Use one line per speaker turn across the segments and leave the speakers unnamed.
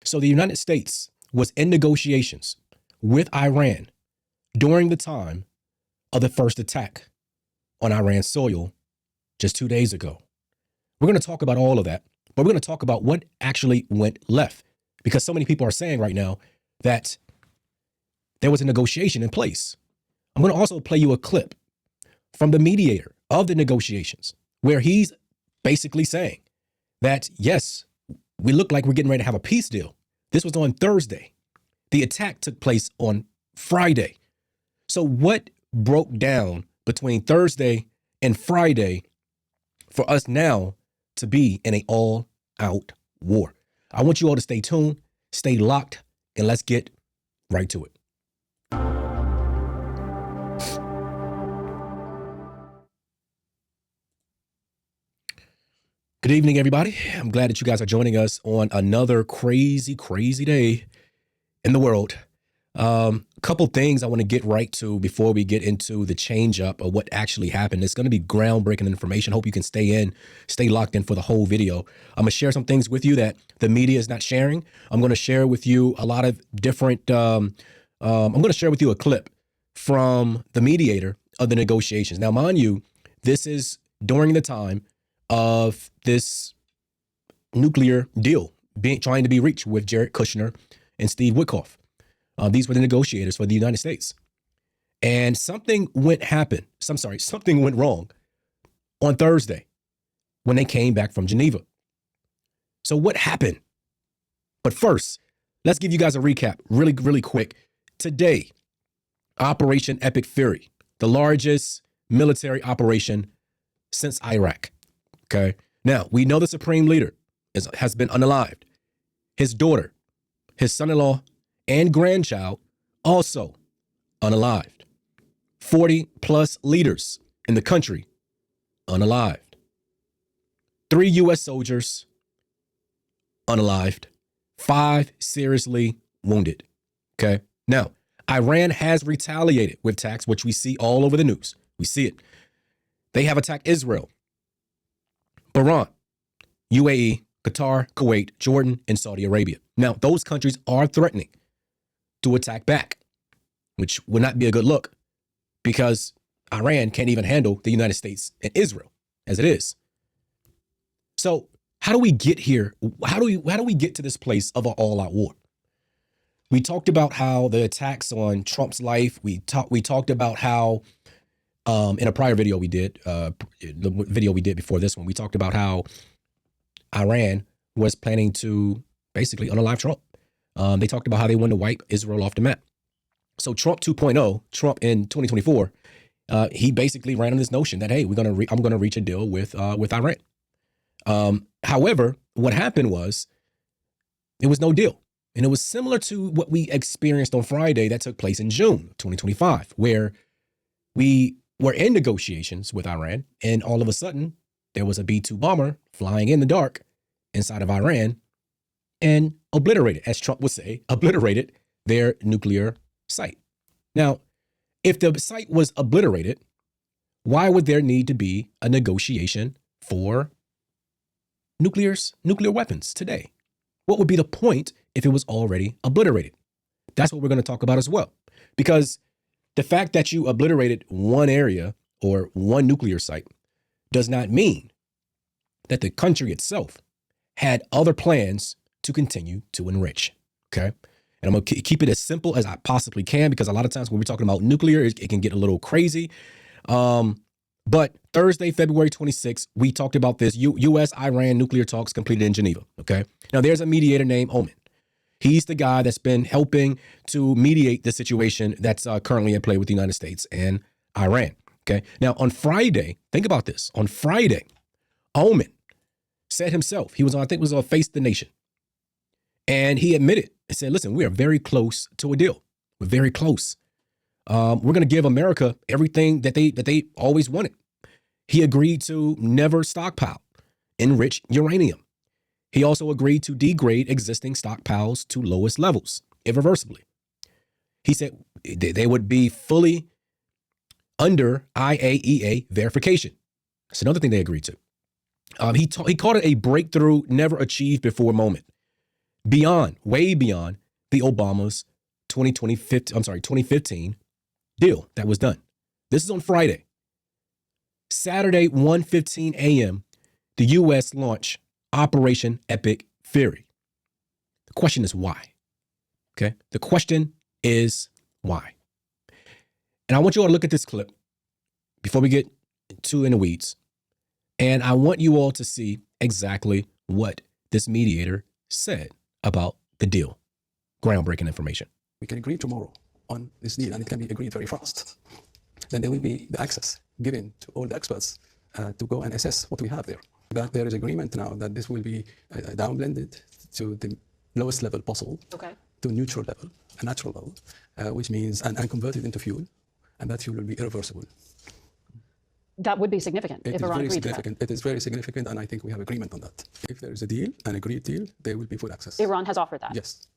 So the United States was in negotiations with Iran during the time of the first attack on Iran's soil just 2 days ago. We're going to talk about all of that, but we're going to talk about what actually went left, because so many people are saying right now that there was a negotiation in place. I'm going to also play you a clip from the mediator of the negotiations, where he's basically saying that, yes, we look like we're getting ready to have a peace deal. This was on Thursday. The attack took place on Friday. So what broke down between Thursday and Friday for us now to be in an all-out war? I want you all to stay tuned, stay locked, and let's get right to it. Good evening, everybody. I'm glad that you guys are joining us on another crazy day in the world. A couple things I want to get right to before we get into the change up of what actually happened. It's going to be groundbreaking information. Hope you can stay locked in for the whole video. I'm going to share some things with you that the media is not sharing. I'm going to share with you a lot of different, I'm going to share with you a clip from the mediator of the negotiations. Now, mind you, this is during the time of this nuclear deal trying to be reached with Jared Kushner and Steve Witkoff. These were the negotiators for the United States. And something went wrong on Thursday when they came back from Geneva. So what happened? But first, let's give you guys a recap really quick. Today, Operation Epic Fury, the largest military operation since Iraq. Okay. Now, we know the supreme leader has been unalived. His daughter, his son-in-law, and grandchild also unalived. 40 plus leaders in the country unalived. 3 U.S. soldiers unalived. 5 seriously wounded. Okay. Now, Iran has retaliated with attacks, which we see all over the news. We see it. They have attacked Israel, Bahrain, UAE, Qatar, Kuwait, Jordan, and Saudi Arabia. Now, those countries are threatening to attack back, which would not be a good look because Iran can't even handle the United States and Israel as it is. So how do we get here? How do we get to this place of an all-out war? We talked about how the attacks on Trump's life, we talked about how in a prior video we did, the video we did before this one, we talked about how Iran was planning to basically unalive Trump. They talked about how they wanted to wipe Israel off the map. So Trump 2.0, Trump in 2024, he basically ran on this notion that, hey, I'm going to reach a deal with Iran. However, what happened was there was no deal. And it was similar to what we experienced on Friday that took place in June 2025, where we were in negotiations with Iran, and all of a sudden, there was a B-2 bomber flying in the dark inside of Iran and obliterated, as Trump would say, obliterated their nuclear site. Now, if the site was obliterated, why would there need to be a negotiation for nuclear weapons today? What would be the point if it was already obliterated? That's what we're going to talk about as well. Because the fact that you obliterated one area or one nuclear site does not mean that the country itself had other plans to continue to enrich. Okay. And I'm going to keep it as simple as I possibly can, because a lot of times when we're talking about nuclear, it can get a little crazy. But Thursday, February 26th, we talked about this U.S.-Iran nuclear talks completed in Geneva. Okay. Now, there's a mediator named Oman. He's the guy that's been helping to mediate the situation that's currently in play with the United States and Iran. Okay. Now, on Friday, think about this. On Friday, Oman said himself, he was on, I think it was on Face the Nation. And he admitted and said, listen, we are very close to a deal. We're very close. We're going to give America everything that they always wanted. He agreed to never stockpile enriched uranium. He also agreed to degrade existing stockpiles to lowest levels, irreversibly. He said they would be fully under IAEA verification. That's another thing they agreed to. He called it a breakthrough, never achieved before moment. way beyond the Obama's 2015 deal that was done. This is on Friday. Saturday, 1:15 a.m., the U.S. launched Operation Epic Fury. The question is why? Okay? The question is why? And I want you all to look at this clip before we get too in the weeds. And I want you all to see exactly what this mediator said about the deal. Groundbreaking information.
We can agree tomorrow on this deal, and it can be agreed very fast. Then there will be the access given to all the experts to go and assess what we have there. But there is agreement now that this will be downblended to the lowest level possible, to neutral level, a natural level, which means and converted into fuel, and that fuel will be irreversible.
That would be significant if Iran agreed to that.
It is very significant, and I think we have agreement on that. If there is a deal, an agreed deal, there will be full access.
Iran has offered that?
Yes.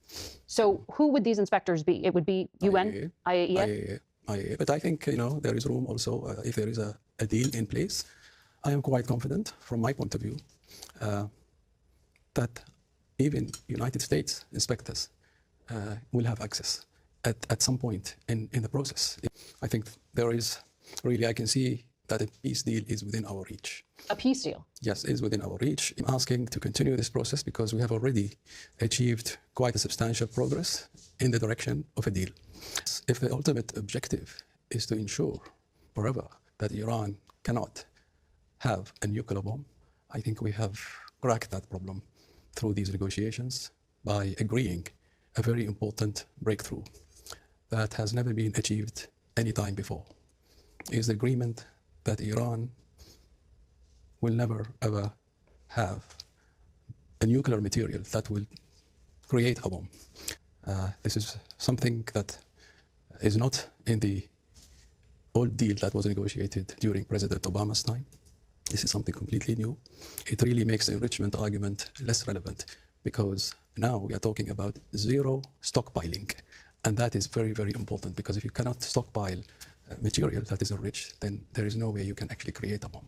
So who would these inspectors be? It would be UN, IAEA?
IAEA. But I think, there is room also, if there is a deal in place, I am quite confident from my point of view that even United States inspectors will have access at some point in the process. I think there is really, I can see that a peace deal is within our reach.
A peace deal?
Yes, is within our reach. I'm asking to continue this process because we have already achieved quite a substantial progress in the direction of a deal. If the ultimate objective is to ensure forever that Iran cannot have a nuclear bomb, I think we have cracked that problem through these negotiations by agreeing a very important breakthrough that has never been achieved any time before. Is the agreement that Iran will never ever have a nuclear material that will create a bomb. This is something that is not in the old deal that was negotiated during President Obama's time. This is something completely new. It really makes the enrichment argument less relevant because now we are talking about zero stockpiling. And that is very, very important because if you cannot stockpile material that is enriched, then there is no way you can actually create a bomb.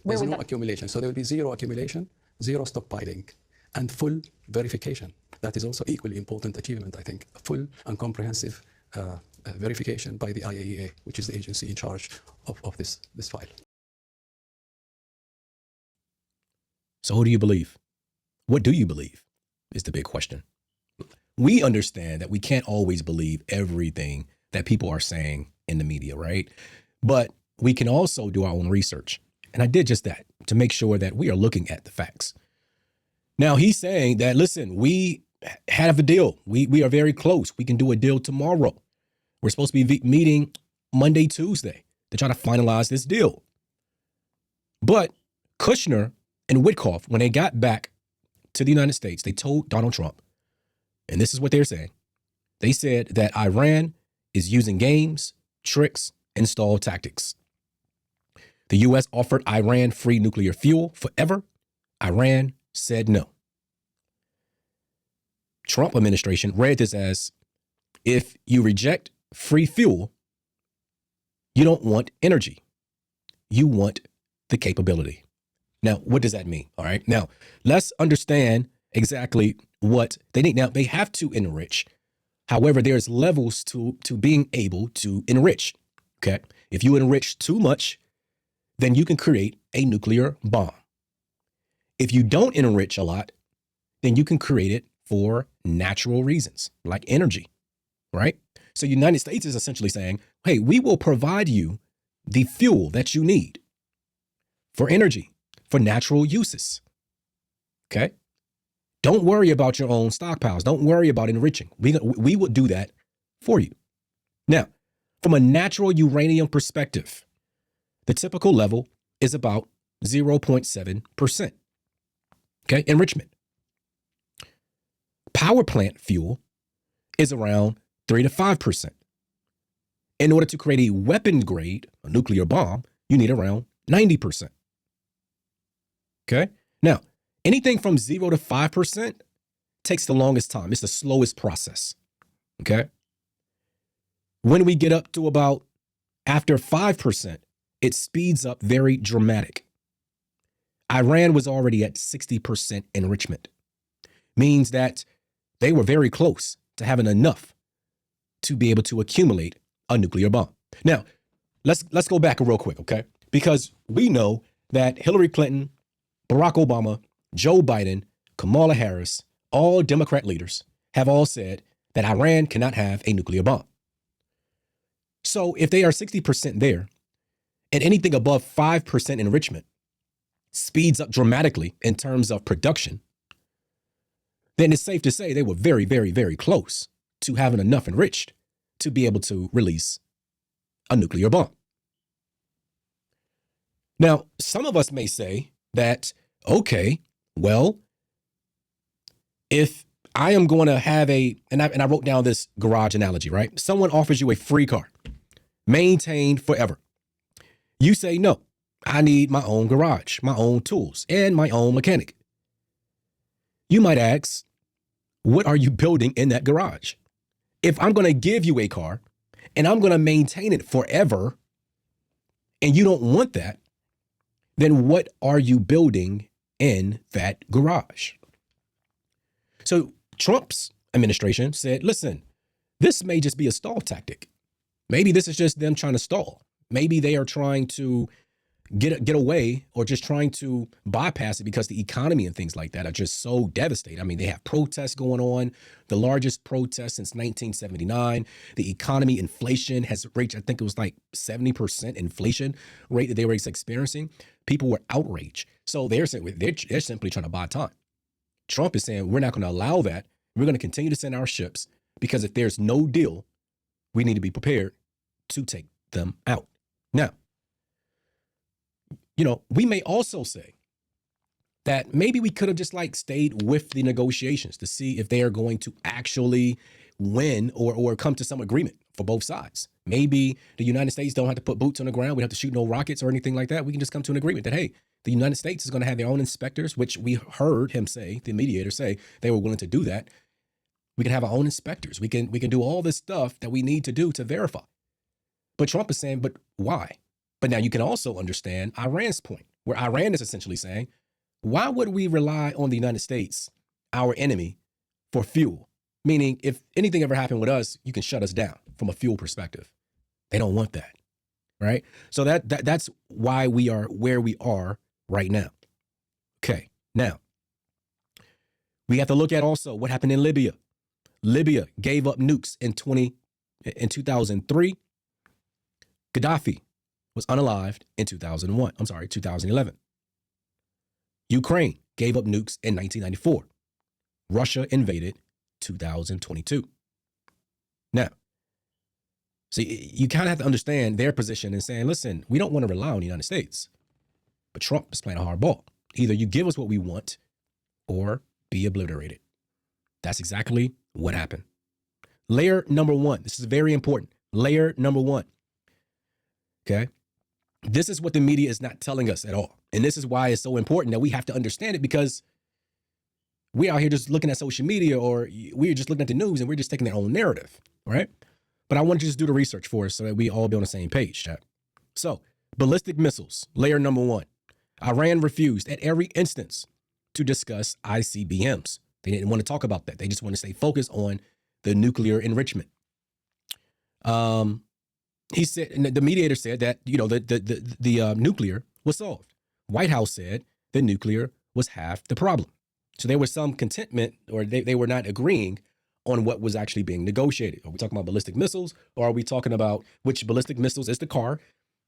There's no accumulation. So there will be zero accumulation, zero stockpiling, and full verification. That is also equally important achievement, I think. A full and comprehensive verification by the IAEA, which is the agency in charge of this file.
So who do you believe? What do you believe is the big question. We understand that we can't always believe everything that people are saying in the media, right? But we can also do our own research. And I did just that to make sure that we are looking at the facts. Now, he's saying that, listen, we have a deal. We are very close. We can do a deal tomorrow. We're supposed to be meeting Monday, Tuesday to try to finalize this deal. But Kushner and Witkoff, when they got back to the United States, they told Donald Trump, and this is what they're saying. They said that Iran is using games, tricks, and stall tactics. The U.S. offered Iran free nuclear fuel forever. Iran said no. Trump administration read this as, if you reject free fuel, you don't want energy. You want the capability. Now, what does that mean? All right. Now, let's understand exactly what they need. Now, they have to enrich. However, there's levels to being able to enrich. Okay. If you enrich too much, then you can create a nuclear bomb. If you don't enrich a lot, then you can create it for natural reasons, like energy, right? So the United States is essentially saying, hey, we will provide you the fuel that you need for energy, for natural uses, okay? Don't worry about your own stockpiles. Don't worry about enriching. We will do that for you. Now, from a natural uranium perspective, the typical level is about 0.7%, okay, enrichment. Power plant fuel is around 3 to 5%. In order to create a weapon grade, a nuclear bomb, you need around 90%. Okay? Now, anything from 0 to 5% takes the longest time. It's the slowest process. Okay? When we get up to about after 5%, it speeds up very dramatic. Iran was already at 60% enrichment. Means that they were very close to having enough to be able to accumulate a nuclear bomb. Now, let's go back real quick, okay? Because we know that Hillary Clinton, Barack Obama, Joe Biden, Kamala Harris, all Democrat leaders have all said that Iran cannot have a nuclear bomb. So if they are 60% there, and anything above 5% enrichment speeds up dramatically in terms of production, then it's safe to say they were very, very, very close to having enough enriched to be able to release a nuclear bomb. Now, some of us may say that, okay, well, if I am going to have and I wrote down this garage analogy, right? Someone offers you a free car, maintained forever. You say, no, I need my own garage, my own tools, and my own mechanic. You might ask, what are you building in that garage? If I'm going to give you a car and I'm going to maintain it forever, and you don't want that, then what are you building in that garage? So Trump's administration said, listen, this may just be a stall tactic. Maybe this is just them trying to stall. Maybe they are trying to get away or just trying to bypass it because the economy and things like that are just so devastated. I mean, they have protests going on, the largest protest since 1979. The economy, inflation has reached, I think it was like 70% inflation rate that they were experiencing. People were outraged. So they're simply trying to buy time. Trump is saying, we're not going to allow that. We're going to continue to send our ships because if there's no deal, we need to be prepared to take them out. Now, we may also say that maybe we could have just stayed with the negotiations to see if they are going to actually win or come to some agreement for both sides. Maybe the United States don't have to put boots on the ground. We don't have to shoot no rockets or anything like that. We can just come to an agreement that, hey, the United States is going to have their own inspectors, which we heard him say, the mediator say, they were willing to do that. We can have our own inspectors. We can do all this stuff that we need to do to verify. But Trump is saying, but why? But now you can also understand Iran's point, where Iran is essentially saying, why would we rely on the United States, our enemy, for fuel? Meaning, if anything ever happened with us, you can shut us down from a fuel perspective. They don't want that, right? So that's why we are where we are right now. Okay, now, we have to look at also what happened in Libya. Libya gave up nukes in 2003. Gaddafi was unalived in 2011. Ukraine gave up nukes in 1994. Russia invaded 2022. Now, see, you kind of have to understand their position and saying, listen, we don't want to rely on the United States. But Trump is playing a hard ball. Either you give us what we want or be obliterated. That's exactly what happened. Layer number one. This is very important. Layer number one. Okay. This is what the media is not telling us at all. And this is why it's so important that we have to understand it, because we out here just looking at social media or we're just looking at the news and we're just taking their own narrative, right? But I want to just do the research for us so that we all be on the same page, chat. So, ballistic missiles, layer number one. Iran refused at every instance to discuss ICBMs. They didn't want to talk about that. They just want to stay focused on the nuclear enrichment. He said, and the mediator said that, the nuclear was solved. White House said the nuclear was half the problem. So there was some contentment, or they were not agreeing on what was actually being negotiated. Are we talking about ballistic missiles, or are we talking about which ballistic missiles is the car?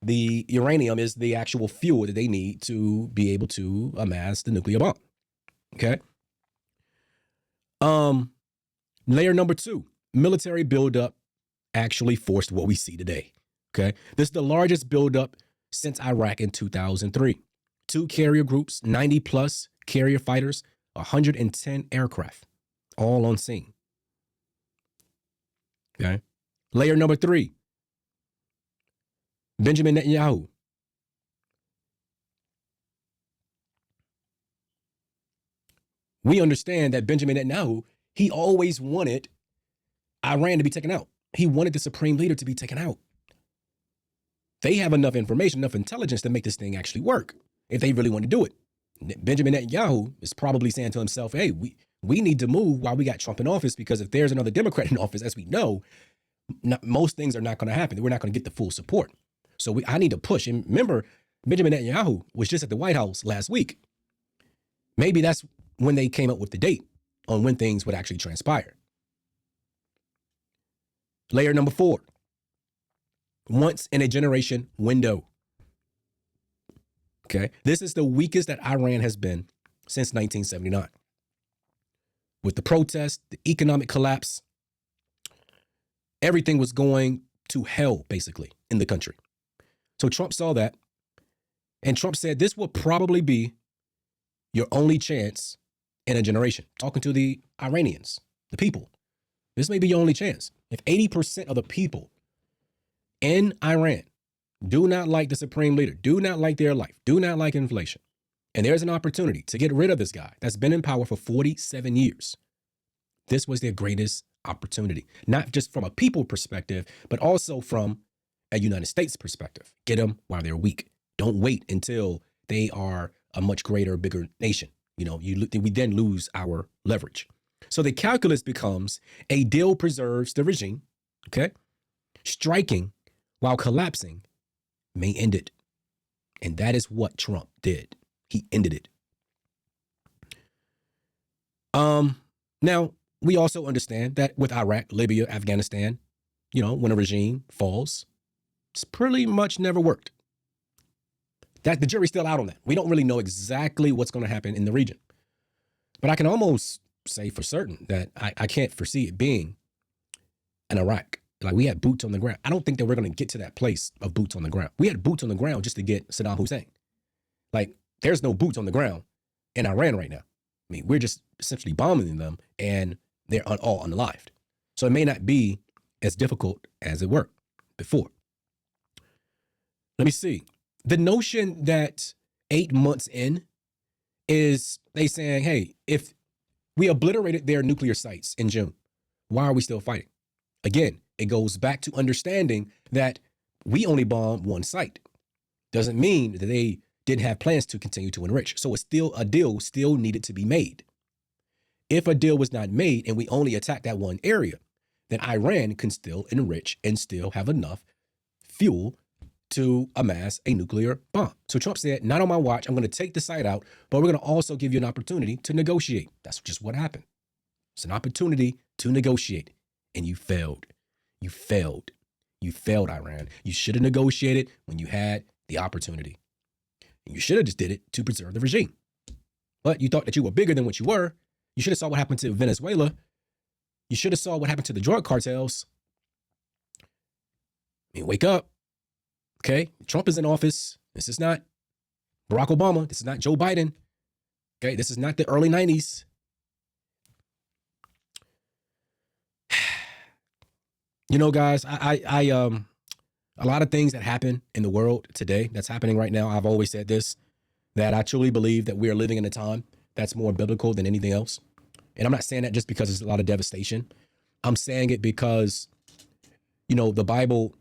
The uranium is the actual fuel that they need to be able to amass the nuclear bomb. Okay. Layer number two, military buildup actually forced what we see today. Okay. This is the largest buildup since Iraq in 2003. 2 carrier groups, 90 plus carrier fighters, 110 aircraft, all on scene. Okay. Layer number three, Benjamin Netanyahu. We understand that Benjamin Netanyahu, he always wanted Iran to be taken out. He wanted the supreme leader to be taken out. They have enough information, enough intelligence to make this thing actually work if they really want to do it. Benjamin Netanyahu is probably saying to himself, hey, we need to move while we got Trump in office, because if there's another Democrat in office, as we know, most things are not going to happen. We're not going to get the full support. So I need to push. And remember, Benjamin Netanyahu was just at the White House last week. Maybe that's when they came up with the date on when things would actually transpire. Layer number 4, once in a generation window. Okay, this is the weakest that Iran has been since 1979. With the protests, the economic collapse, everything was going to hell, basically, in the country. So Trump saw that, and Trump said this will probably be your only chance in a generation. Talking to the Iranians, the people, this may be your only chance. If 80% of the people in Iran do not like the supreme leader, do not like their life, do not like inflation, and there's an opportunity to get rid of this guy that's been in power for 47 years, this was their greatest opportunity, not just from a people perspective, but also from a United States perspective. Get them while they're weak. Don't wait until they are a much greater, bigger nation. You know, we then lose our leverage. So the calculus becomes a deal preserves the regime, okay? Striking while collapsing may end it. And that is what Trump did. He ended it. Now, we also understand that with Iraq, Libya, Afghanistan, you know, when a regime falls, it's pretty much never worked. That the jury's still out on that. We don't really know exactly what's going to happen in the region. But I can almost say for certain that I can't foresee it being in Iraq. Like, we had boots on the ground. I don't think that we're going to get to that place of boots on the ground. We had boots on the ground just to get Saddam Hussein. Like, there's no boots on the ground in Iran right now. I mean, we're just essentially bombing them, and they're all unalived. So it may not be as difficult as it were before. Let me see. The notion that 8 months in is they saying, hey, if we obliterated their nuclear sites in June, why are we still fighting? Again, it goes back to understanding that we only bombed one site. Doesn't mean that they didn't have plans to continue to enrich. So it's still a deal still needed to be made. If a deal was not made and we only attacked that one area, then Iran can still enrich and still have enough fuel to amass a nuclear bomb. So Trump said, not on my watch, I'm going to take the site out, but we're going to also give you an opportunity to negotiate. That's just what happened. It's an opportunity to negotiate. And you failed. You failed. You failed, Iran. You should have negotiated when you had the opportunity. And you should have just did it to preserve the regime. But you thought that you were bigger than what you were. You should have saw what happened to Venezuela. You should have saw what happened to the drug cartels. I mean, wake up. Okay, Trump is in office. This is not Barack Obama. This is not Joe Biden. Okay, this is not the early 90s. You know, guys, a lot of things that happen in the world today that's happening right now, I've always said this, that I truly believe that we are living in a time that's more biblical than anything else. And I'm not saying that just because there's a lot of devastation. I'm saying it because, you know, the Bible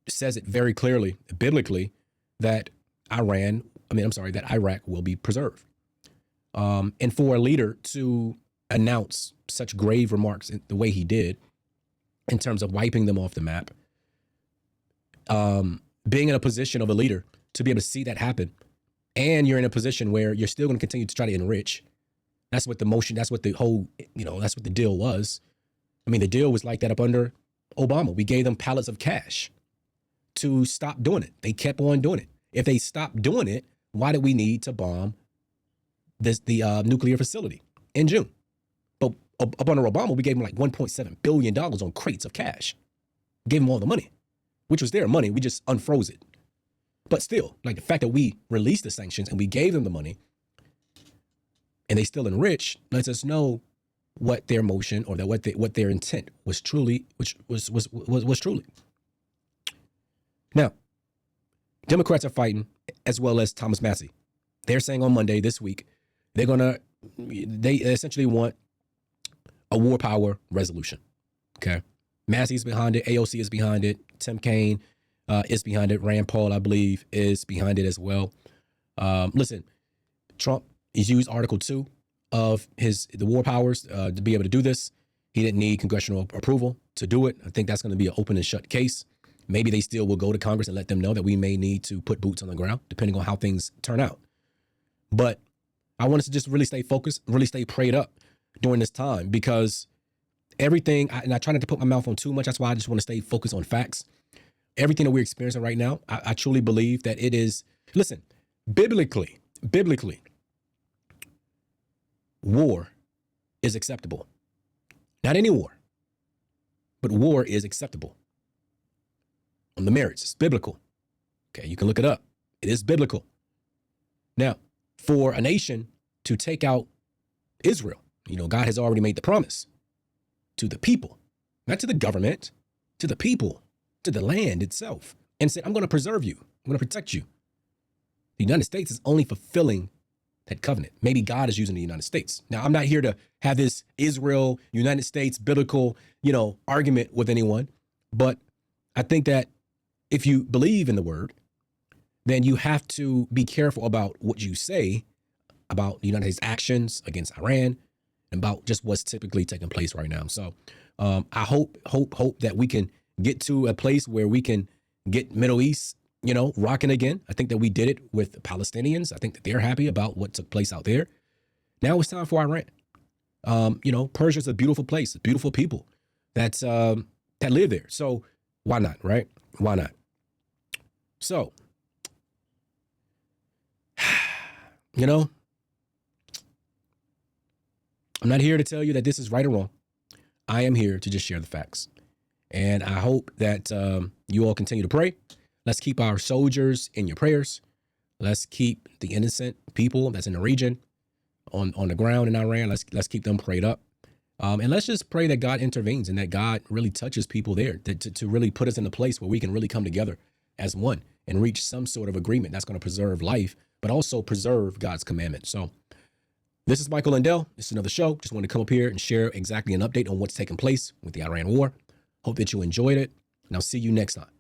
says it very clearly, biblically, that that Iraq will be preserved. And for a leader to announce such grave remarks in the way he did, in terms of wiping them off the map, being in a position of a leader to be able to see that happen, and you're in a position where you're still going to continue to try to enrich. That's what the motion, that's what the whole, that's what the deal was. I mean, the deal was like that up under Obama. We gave them pallets of cash to stop doing it. They kept on doing it. If they stopped doing it, why did we need to bomb the nuclear facility in June? But up under Obama, we gave them like $1.7 billion on crates of cash. Gave them all the money, which was their money. We just unfroze it. But still, like the fact that we released the sanctions and we gave them the money and they still enriched lets us know what their motion or that what their intent was truly, which was truly. Now, Democrats are fighting, as well as Thomas Massie. They're saying on Monday this week, they essentially want a war power resolution. Okay. Massey's behind it. AOC is behind it. Tim Kaine is behind it. Rand Paul, I believe, is behind it as well. Listen, Trump has used Article 2 of the war powers to be able to do this. He didn't need congressional approval to do it. I think that's going to be an open and shut case. Maybe they still will go to Congress and let them know that we may need to put boots on the ground, depending on how things turn out. But I want us to just really stay focused, really stay prayed up during this time, because everything, and I try not to put my mouth on too much. That's why I just want to stay focused on facts. Everything that we're experiencing right now, I truly believe that it is, listen, biblically, war is acceptable. Not any war, but war is acceptable. On the merits, it's biblical. Okay, you can look it up. It is biblical. Now, for a nation to take out Israel, God has already made the promise to the people, not to the government, to the people, to the land itself, and said, I'm going to preserve you. I'm going to protect you. The United States is only fulfilling that covenant. Maybe God is using the United States. Now, I'm not here to have this Israel, United States, biblical, argument with anyone. But I think that if you believe in the word, then you have to be careful about what you say about the United States' actions against Iran, and about just what's typically taking place right now. So I hope that we can get to a place where we can get Middle East, rocking again. I think that we did it with the Palestinians. I think that they're happy about what took place out there. Now it's time for Iran. Persia's a beautiful place, beautiful people that live there. So why not, right? Why not? So, I'm not here to tell you that this is right or wrong. I am here to just share the facts. And I hope that you all continue to pray. Let's keep our soldiers in your prayers. Let's keep the innocent people that's in the region on the ground in Iran. Let's keep them prayed up. And let's just pray that God intervenes and that God really touches people there to really put us in a place where we can really come together as one and reach some sort of agreement that's going to preserve life, but also preserve God's commandment. So this is Michael Lindell. This is another show. Just wanted to come up here and share exactly an update on what's taking place with the Iran war. Hope that you enjoyed it, and I'll see you next time.